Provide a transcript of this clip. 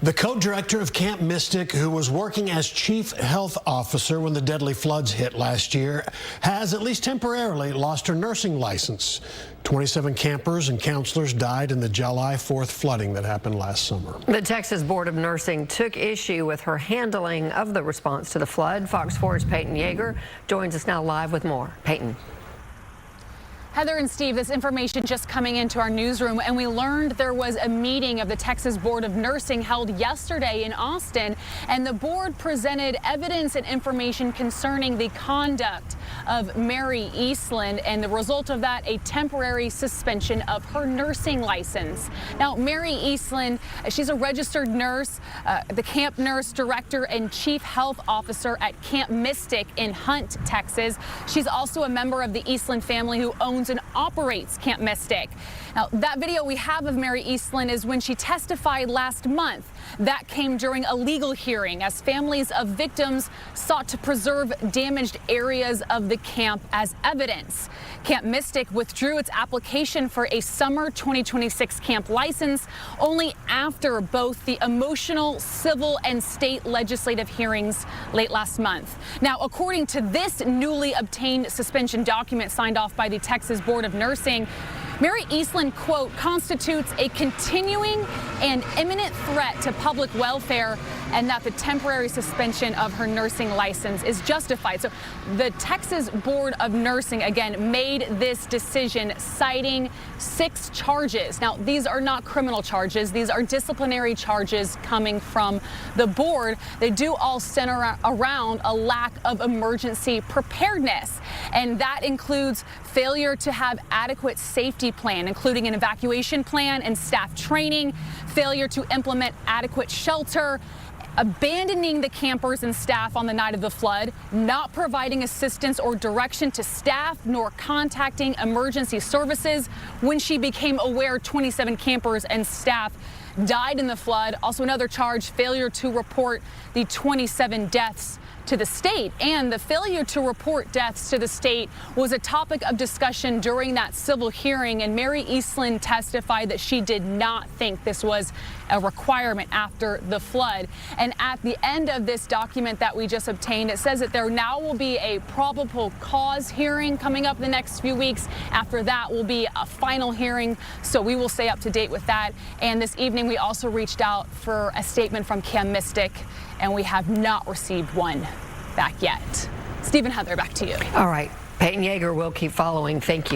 The co-director of Camp Mystic, who was working as chief health officer when the deadly floods hit last year, has at least temporarily lost her nursing license. 27 campers and counselors died in the July 4th flooding that happened last summer. The Texas Board of Nursing took issue with her handling of the response to the flood. Fox 4's Peyton Yeager joins us now live with more. Peyton. Heather and Steve, this information just coming into our newsroom, and we learned there was a meeting of the Texas Board of Nursing held yesterday in Austin, and the board presented evidence and information concerning the conduct of Mary Eastland, and the result of that, a temporary suspension of her nursing license. Now, Mary Eastland, she's a registered nurse, the camp nurse director and chief health officer at Camp Mystic in Hunt, Texas. She's also a member of the Eastland family who owns and operates Camp Mystic. Now, that video we have of Mary Eastland is when she testified last month. That came during a legal hearing as families of victims sought to preserve damaged areas of the camp as evidence. Camp Mystic withdrew its application for a summer 2026 camp license only after both the emotional, civil, and state legislative hearings late last month. Now, according to this newly obtained suspension document signed off by the Texas Board of Nursing, Mary Eastland, quote, constitutes a continuing and imminent threat to public welfare, and that the temporary suspension of her nursing license is justified. So the Texas Board of Nursing, again, made this decision citing 6 charges. Now, these are not criminal charges. These are disciplinary charges coming from the board. They do all center around a lack of emergency preparedness, and that includes failure to have adequate safety plan, including an evacuation plan and staff training, failure to implement adequate shelter, abandoning the campers and staff on the night of the flood, not providing assistance or direction to staff, nor contacting emergency services when she became aware 27 campers and staff died in the flood. Also another charge, failure to report the 27 deaths to the state. And the failure to report deaths to the state was a topic of discussion during that civil hearing, and Mary Eastland testified that she did not think this was a requirement after the flood. And at the end of this document that we just obtained, it says that there now will be a probable cause hearing coming up in the next few weeks. After that will be a final hearing, so we will stay up to date with that. And this evening we also reached out for a statement from Camp Mystic, and we have not received one back yet. Steve and Heather, back to you. All right. Peyton Yeager will keep following. Thank you.